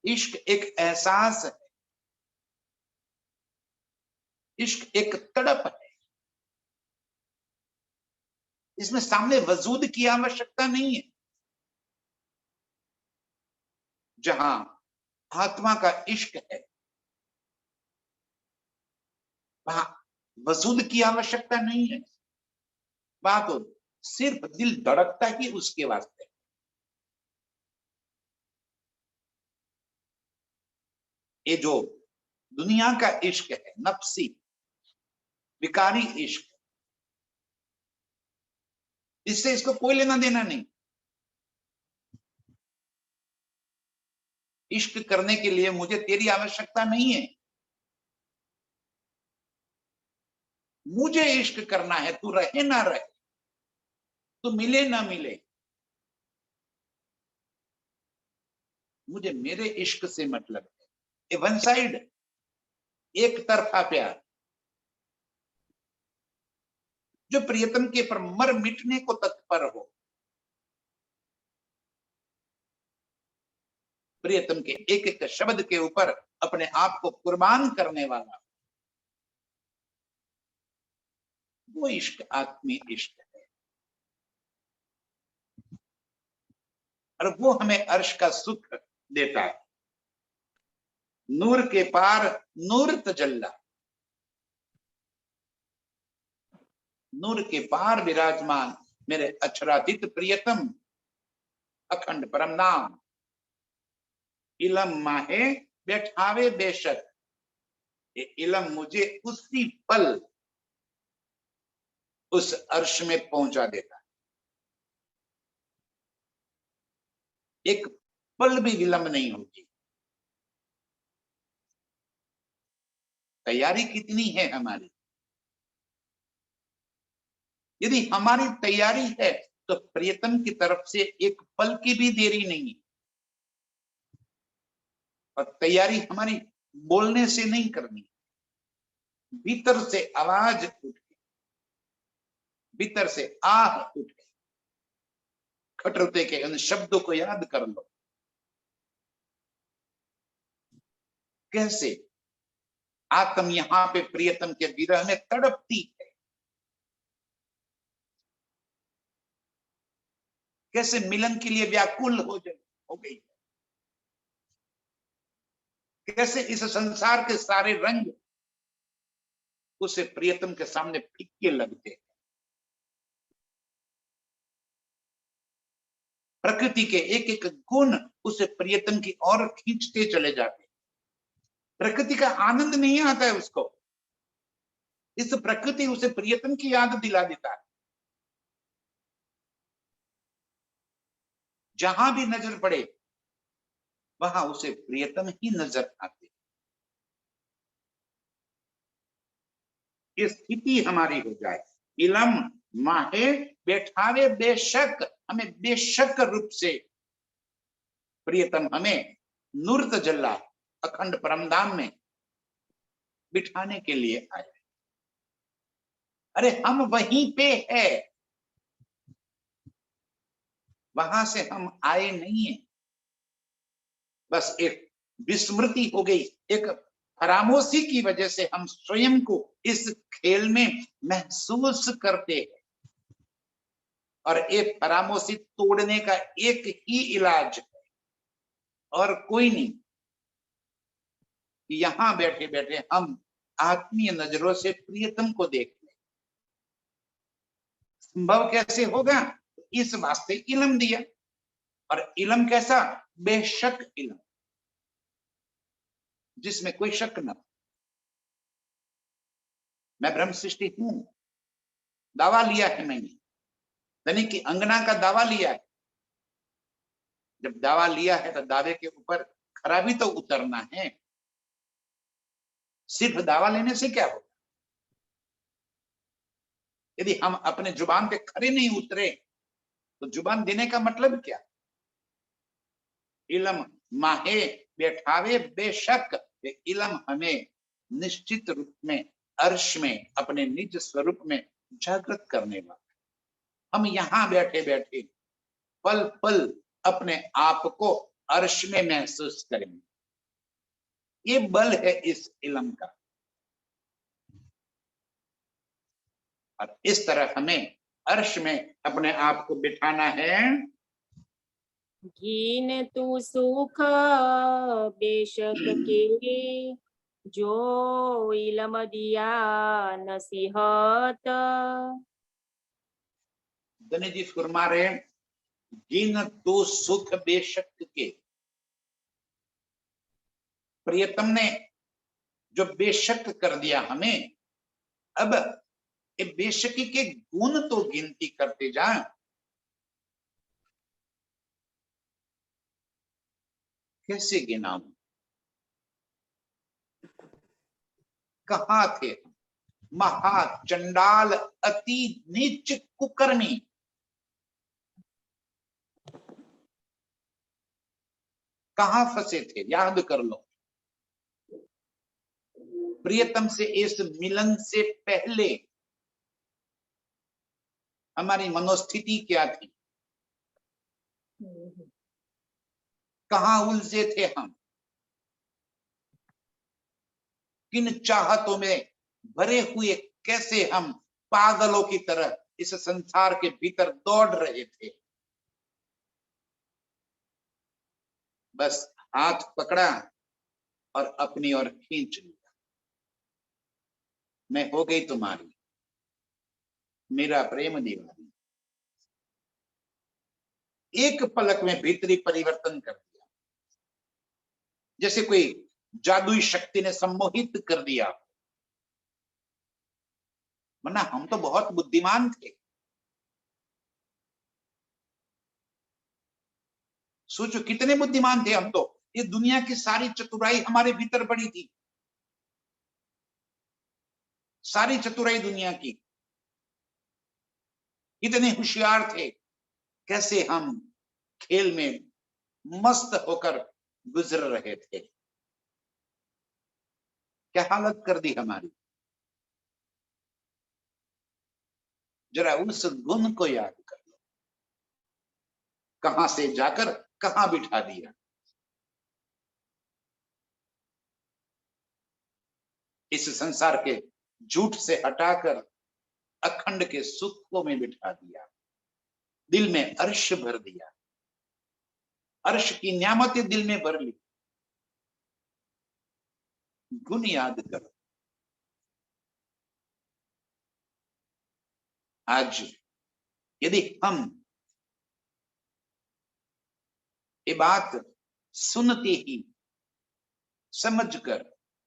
इश्क एक एहसास है, इश्क एक तड़प है। इसमें सामने वजूद की आवश्यकता नहीं है। जहां आत्मा का इश्क है वहां वजूद की आवश्यकता नहीं है। वहां तो सिर्फ दिल धड़कता ही उसके वास्ते। ये जो दुनिया का इश्क है, नफसी विकारी इश्क, इससे इसको कोई लेना देना नहीं। इश्क करने के लिए मुझे तेरी आवश्यकता नहीं है। मुझे इश्क करना है, तू रहे ना रहे, तू मिले ना मिले, मुझे मेरे इश्क से मतलब है। ये वन साइड, एक तरफा प्यार, जो प्रियतम के पर मर मिटने को तत्पर हो, प्रियतम के एक एक शब्द के ऊपर अपने आप को कुर्बान करने वाला, वो इश्क आत्मीय इश्क है। और वो हमें अर्श का सुख देता है। नूर के पार नूर तजल्ला, नूर के पार विराजमान मेरे अक्षरातीत प्रियतम, अखंड परम नाम, इलम माहे बैठावे बेशक, ये इलम मुझे उसी पल उस अर्श में पहुंचा देता है। एक पल भी विलंब नहीं होगी। तैयारी कितनी है हमारी? यदि हमारी तैयारी है तो प्रियतम की तरफ से एक पल की भी देरी नहीं। और तैयारी हमारी बोलने से नहीं करनी, भीतर से आवाज उठ के, भीतर से आह उठ के, खटरते के उन शब्दों को याद कर लो। कैसे आत्म यहां पे प्रियतम के विरह में तड़पती है, कैसे मिलन के लिए व्याकुल हो गई, कैसे इस संसार के सारे रंग उसे प्रियतम के सामने फीके लगते हैं। प्रकृति के एक एक गुण उसे प्रियतम की ओर खींचते चले जाते हैं। प्रकृति का आनंद नहीं आता है उसको, इस प्रकृति उसे प्रियतम की याद दिला देता है। जहां भी नजर पड़े वहां उसे प्रियतम ही नजर आते। ये स्थिति हमारी हो जाए। इलम माहे बैठावे बेशक, हमें बेशक रूप से प्रियतम हमें नूर तजल्ला अखंड परमधाम में बिठाने के लिए आए। अरे हम वहीं पे है, वहां से हम आए नहीं है। बस एक विस्मृति हो गई, एक फरामोशी की वजह से हम स्वयं को इस खेल में महसूस करते हैं। और एक फरामोशी तोड़ने का एक ही इलाज है और कोई नहीं, कि यहां बैठे बैठे हम आत्मीय नजरों से प्रियतम को देख लें। संभव कैसे होगा? इस वास्ते इलम दिया। और इलम कैसा? बेशक इलम, जिसमें कोई शक न। मैं ब्रह्म सृष्टि हूं, दावा लिया है मैंने, धनी की अंगना का दावा लिया है। जब दावा लिया है तो दावे के ऊपर खरा भी तो उतरना है। सिर्फ दावा लेने से क्या होगा? यदि हम अपने जुबान पे खरे नहीं उतरे तो जुबान देने का मतलब क्या? इलम माहे बैठावे बेशक, ये इलम हमें निश्चित रूप में अर्श में अपने निज स्वरूप में जागृत करने वाला। हम यहां बैठे बैठे पल पल अपने आप को अर्श में महसूस करेंगे। ये बल है इस इलम का। और इस तरह हमें अर्श में अपने आप को बिठाना है। घीन तू सुख बेशक के, जो इलम दिया नसीहत। धनी जी फरमा रहे, जिन तो सुख बेशक के, प्रियतम ने जो बेशक कर दिया हमें, अब ये बेशकी के गुण तो गिनती करते जा। कैसे गिनाऊं? कहाँ थे हम? महा चंडाल अति नीच कुकर्मी। कहाँ फंसे थे? याद कर लो। प्रियतम से इस मिलन से पहले हमारी मनोस्थिति क्या थी? कहाँ उलझे थे हम? किन चाहतों में भरे हुए कैसे हम पागलों की तरह इस संसार के भीतर दौड़ रहे थे। बस हाथ पकड़ा और अपनी ओर खींच लिया। मैं हो गई तुम्हारी, मेरा प्रेम दीवानी। एक पलक में भीतरी परिवर्तन कर दिया, जैसे कोई जादुई शक्ति ने सम्मोहित कर दिया। वरना हम तो बहुत बुद्धिमान थे। सोचो कितने बुद्धिमान थे हम तो। ये दुनिया की सारी चतुराई हमारे भीतर पड़ी थी, सारी चतुराई दुनिया की। इतने होशियार थे। कैसे हम खेल में मस्त होकर गुजर रहे थे। क्या हालत कर दी हमारी। जरा उस गुण को याद कर लो, कहां से जाकर कहां बिठा दिया। इस संसार के झूठ से हटाकर अखंड के सुखों में बिठा दिया। दिल में अर्श भर दिया, अर्श की न्यामतें दिल में भर ली। गुण याद करो। आज यदि हम ये बात सुनते ही समझकर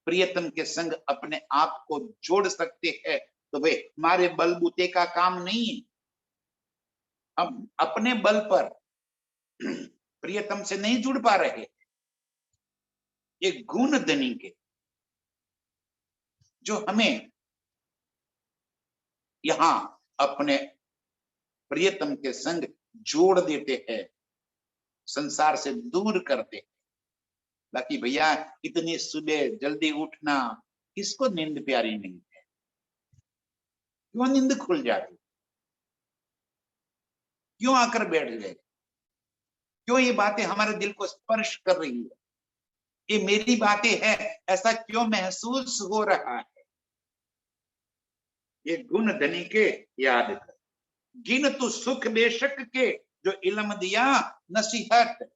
प्रियतम के संग अपने आप को जोड़ सकते हैं, तो वे हमारे बलबूते का काम नहीं है। हम अपने बल पर प्रियतम से नहीं जुड़ पा रहे। ये गुण धनी के जो हमें यहां अपने प्रियतम के संग जोड़ देते हैं, संसार से दूर करते हैं। बाकी भैया इतनी सुबह जल्दी उठना, किसको नींद प्यारी नहीं है? क्यों नींद खुल जाती? क्यों आकर बैठ गए? क्यों ये बातें हमारे दिल को स्पर्श कर रही है? ये मेरी बातें हैं, ऐसा क्यों महसूस हो रहा है? ये गुण धनी के याद कर। गिन तू सुख बेशक के, जो इल्म दिया नसीहत।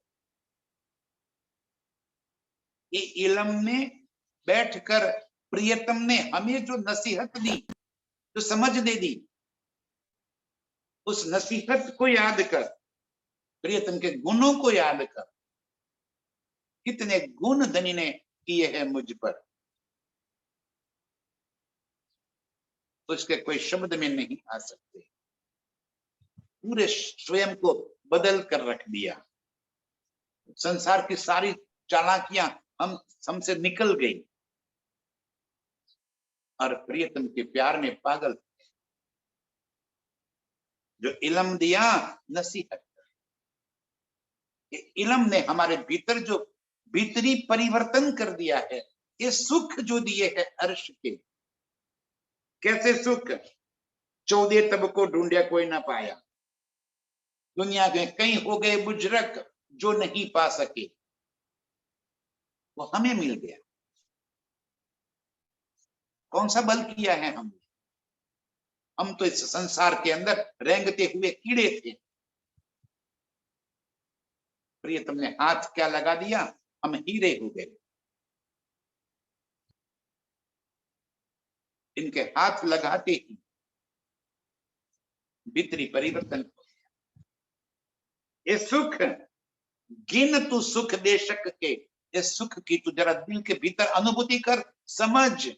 ये इल्म में बैठकर प्रियतम ने हमें जो नसीहत दी, जो समझ दे दी, उस नसीहत को याद कर, प्रियतम के गुणों को याद कर। कितने गुण धनी ने किए हैं मुझ पर, उसके कोई शब्द में नहीं आ सकते। पूरे स्वयं को बदल कर रख दिया। संसार की सारी चालाकियां हमसे निकल गई और प्रियतम के प्यार में पागल। जो इल्म दिया नसीहत, इल्म ने हमारे भीतर जो भीतरी परिवर्तन कर दिया है। ये सुख जो दिए है अर्श के। कैसे सुख? 14 तब को ढूंढिया कोई ना पाया, दुनिया में कई हो गए बुजरक जो नहीं पा सके, वो हमें मिल गया। कौन सा बल किया है हमने? हम तो इस संसार के अंदर रेंगते हुए कीड़े थे। प्रियतम ने हाथ क्या लगा दिया, हम हीरे हो गए। इनके हाथ लगाते ही भीतरी परिवर्तन हो गया। ये सुख गिन तू सुख बेशक के, इस सुख की तू जरा दिल के भीतर अनुभूति कर, समझ।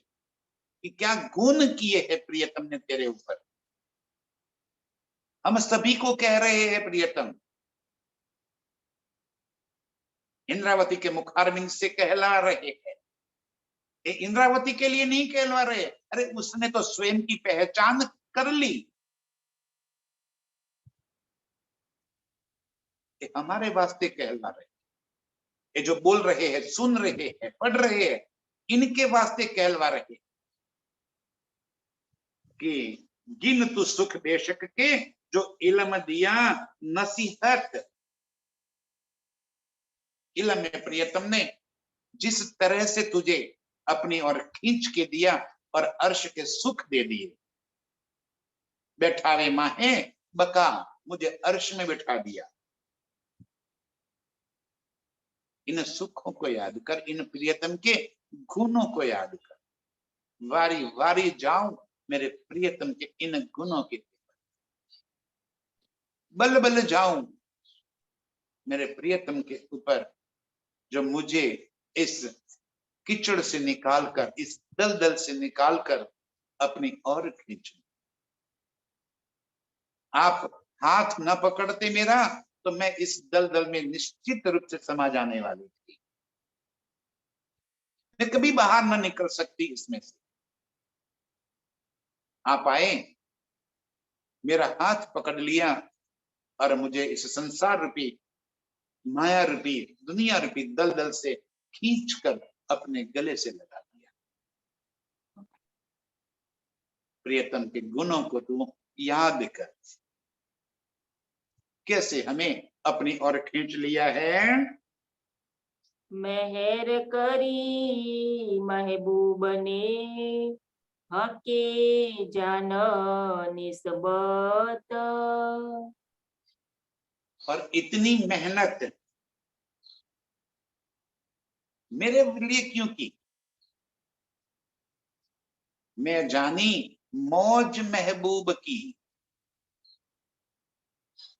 कि क्या गुण किए हैं प्रियतम ने तेरे ऊपर। हम सभी को कह रहे हैं प्रियतम, इंद्रावती के मुखारविंद से कहला रहे हैं। ये इंद्रावती के लिए नहीं कहलवा रहे, अरे उसने तो स्वयं की पहचान कर ली। ये हमारे वास्ते कहलवा रहे, ये जो बोल रहे हैं, सुन रहे हैं, पढ़ रहे हैं, इनके वास्ते कहलवा रहे कि गिन तू सुख बेशक के जो इलम दिया नसीहत। इलम में प्रियतम ने जिस तरह से तुझे अपनी ओर खींच के दिया और अर्श के सुख दे दिए। बैठावे माहे बका, मुझे अर्श में बैठा दिया। इन सुखों को याद कर, इन प्रियतम के गुणों को याद कर। वारी वारी जाऊं मेरे प्रियतम के इन गुणों के, बल बल जाऊं मेरे प्रियतम के ऊपर, जो मुझे इस कीचड़ से निकालकर, इस दलदल से निकालकर अपनी ओर खींच। आप हाथ न पकड़ते मेरा तो मैं इस दलदल में निश्चित रूप से समा जाने वाली थी, मैं कभी बाहर न निकल सकती इसमें से। आप आए, मेरा हाथ पकड़ लिया और मुझे इस संसार रूपी, माया रूपी, दुनिया रूपी दलदल से खींचकर अपने गले से लगा दिया। प्रियतम के गुणों को तू याद कर, कैसे हमें अपनी ओर खींच लिया है। मेहर करी महबूब ने हके जान निस्बत। और इतनी मेहनत मेरे लिए क्यों की। मैं जानी मौज महबूब की,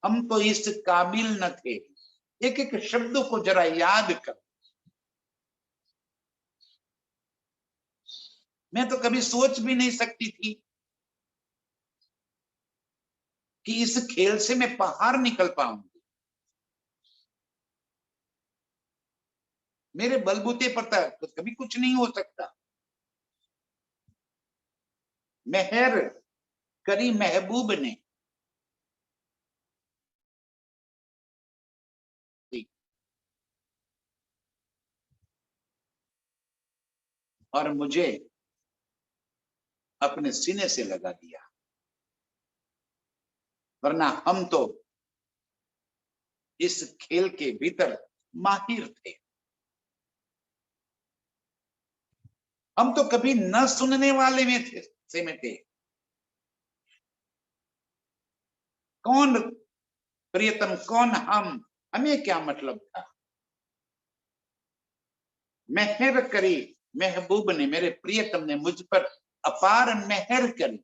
हम तो इस काबिल न थे। एक एक शब्द को जरा याद कर। मैं तो कभी सोच भी नहीं सकती थी कि इस खेल से मैं बाहर निकल पाऊंगी। मेरे बलबूते पर तो कभी कुछ नहीं हो सकता। मेहर करी महबूब ने, और मुझे अपने सीने से लगा दिया। वरना हम तो इस खेल के भीतर माहिर थे। हम तो कभी न सुनने वाले में थे, से में थे। कौन प्रियतम, कौन हम, हमें क्या मतलब था। मेहर करी महबूब ने, मेरे प्रियतम ने मुझ पर अपार मेहर करी।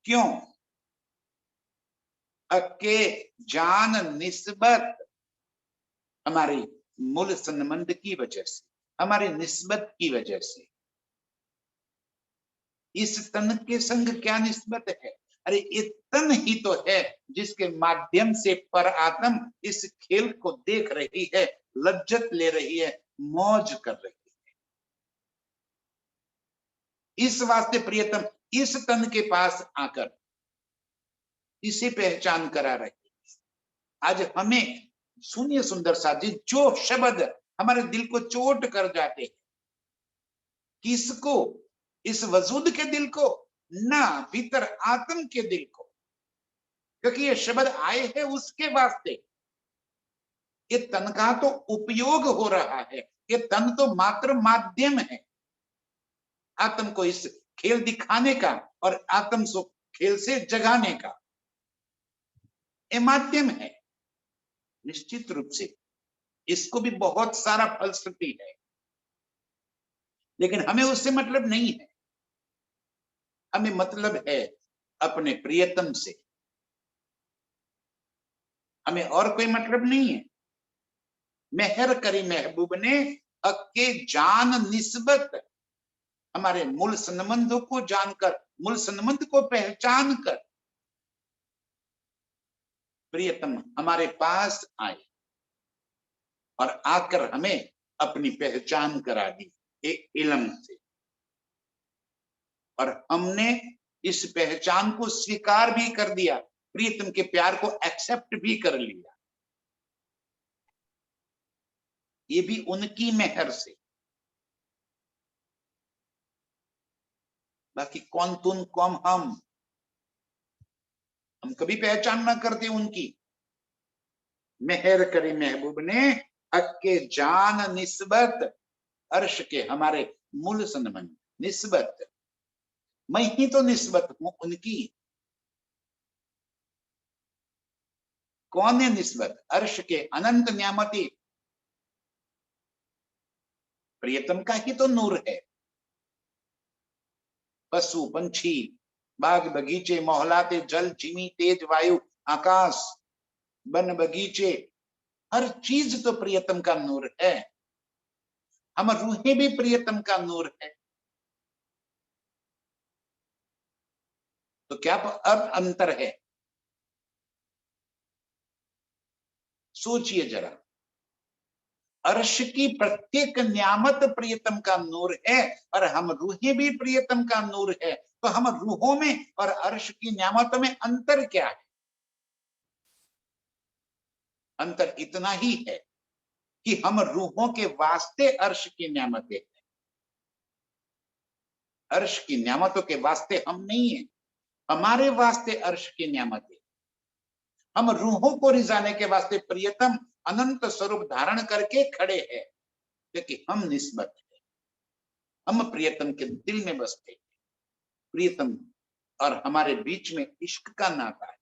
क्यों। अके जान निस्बत, हमारी मूल संबंध की वजह से, हमारी निस्बत की वजह से। इस तन के संग क्या निस्बत है। अरे ये तन ही तो है जिसके माध्यम से पर आत्म इस खेल को देख रही है, लज्जत ले रही है, मौज कर रही है। इस वास्ते प्रियतम इस तन के पास आकर इसे पहचान करा रही है। आज हमें सुनिए सुंदर साथी, जो शब्द हमारे दिल को चोट कर जाते हैं, किसको, इस वजूद के दिल को, ना भीतर आत्म के दिल को। क्योंकि ये शब्द आए हैं उसके वास्ते। ये तन का तो उपयोग हो रहा है, ये तन तो मात्र माध्यम है आत्म को इस खेल दिखाने का और आत्म को खेल से जगाने का। ये माध्यम है। निश्चित रूप से इसको भी बहुत सारा फलश्रुति है, लेकिन हमें उससे मतलब नहीं है। हमें मतलब है अपने प्रियतम से, हमें और कोई मतलब नहीं है। मेहर करी महबूब ने अक्के जान निस्बत, हमारे मूल संबंधों को जानकर, मूल संबंध को पहचान कर प्रियतम हमारे पास आए और आकर हमें अपनी पहचान करा दी एक इल्म से, और हमने इस पहचान को स्वीकार भी कर दिया, प्रियतम के प्यार को एक्सेप्ट भी कर लिया। ये भी उनकी मेहर से, बाकी कौन तुम कौन हम कभी पहचान ना करते उनकी। मेहर करी महबूब ने हक के जान निस्बत, अर्श के हमारे मूल संबंध निस्बत, मैं ही तो निस्बत हूं उनकी। कौन है निस्बत? अर्श के अनंत न्यामती, प्रियतम का ही तो नूर है। पशु पंछी, बाग बगीचे, मोहलाते जल, चिमी तेज वायु, आकाश, वन बगीचे, हर चीज तो प्रियतम का नूर है। हम रूहें भी प्रियतम का नूर है। तो क्या अब अंतर है? सोचिए जरा। अर्श की प्रत्येक न्यामत प्रियतम का नूर है और हम रूहें भी प्रियतम का नूर है। तो हम रूहों में और अर्श की न्यामतों में अंतर क्या है? अंतर इतना ही है कि हम रूहों के वास्ते अर्श की न्यामतें हैं, अर्श की न्यामतों के वास्ते हम नहीं है। हमारे वास्ते अर्श की न्यामतें, हम रूहों को रिजाने के वास्ते प्रियतम अनंत स्वरूप धारण करके खड़े हैं, क्योंकि हम निस्बत है, हम प्रियतम के दिल में बसते हैं। प्रियतम और हमारे बीच में इश्क का नाता है।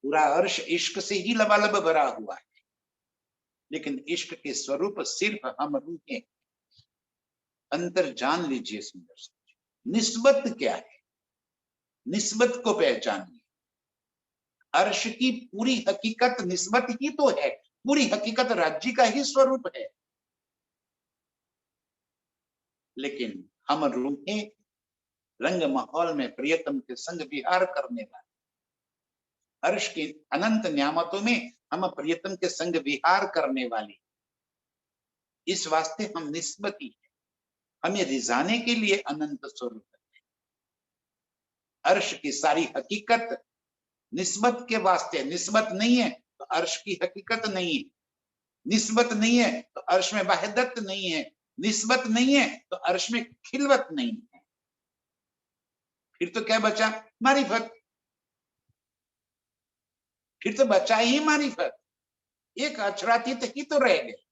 पूरा अर्श इश्क से ही लबालब भरा हुआ है, लेकिन इश्क के स्वरूप सिर्फ हम रूहें। अंतर जान लीजिए सुंदर से। निस्बत क्या है? निस्बत को पहचानिए। अर्श की पूरी हकीकत निस्बत ही तो है, पूरी हकीकत राज्य का ही स्वरूप है। लेकिन हम रूहें रंग माहौल में प्रियतम के संग विहार करने वाले, अर्श की अनंत न्यामतों में हम प्रियतम के संग विहार करने वाली, इस वास्ते हम निस्बती है। हमें रिजाने के लिए अनंत स्वरूप है। अर्श की सारी हकीकत निस्बत के वास्ते, निस्बत नहीं है तो अर्श की हकीकत नहीं है, निस्बत नहीं है तो अर्श में वहदत नहीं है, निस्बत नहीं है तो अर्श में खिलवत नहीं है। फिर तो क्या बचा? मारिफत। फिर तो बचा ही मारिफत, एक अक्षरातीत ही तो रह गए।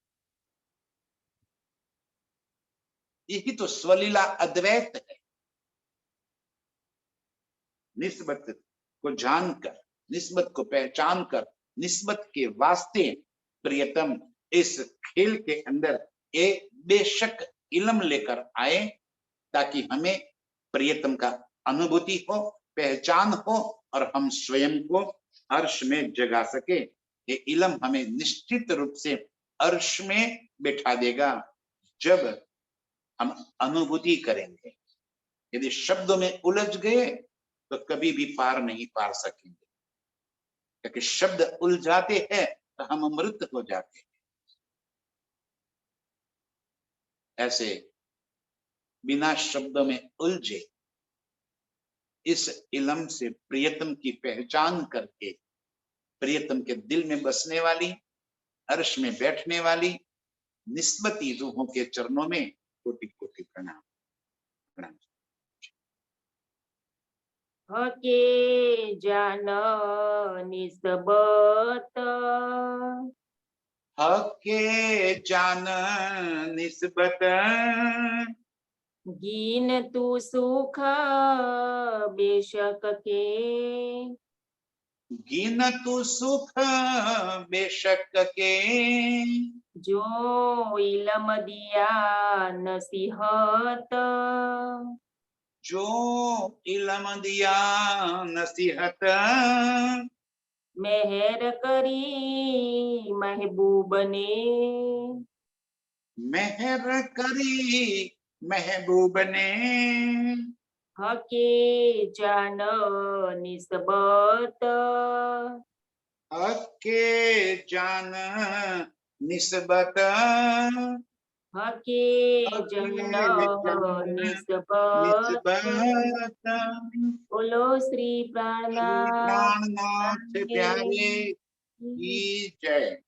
यही तो स्वलीला अद्वैत है। निस्बत को जानकर, निस्बत को पहचान कर, निस्बत के वास्ते प्रियतम इस खेल के अंदर एक बेशक इल्म लेकर आए, ताकि हमें प्रियतम का अनुभूति हो, पहचान हो और हम स्वयं को अर्श में जगा सके। ये इल्म हमें निश्चित रूप से अर्श में बैठा देगा जब हम अनुभूति करेंगे। यदि शब्दों में उलझ गए तो कभी भी पार नहीं पार सकेंगे, क्योंकि शब्द उलझाते हैं तो हम अमृत हो जाते हैं। ऐसे बिना शब्दों में उलझे इस इल्म से प्रियतम की पहचान करके, प्रियतम के दिल में बसने वाली, अर्श में बैठने वाली निस्बती रूहों के चरणों में कोटि कोटि प्रणाम। प्रणाम। हके जान निस्बत, हके जान निस्बत, गिन तू सुख बेशक के, गिन तू सुख बेशक के, जो इल्म दिया नसीहत, जो इल्म दिया नसीहत, मेहर करी महबूब ने, मेहर करी महबूब ने हके जान निस्बत हके जान निस्बत हके जन निस्बत निस्बत बोलो श्री श्री प्राणनाथ प्राणनाथ प्यारे प्यारे की की जय।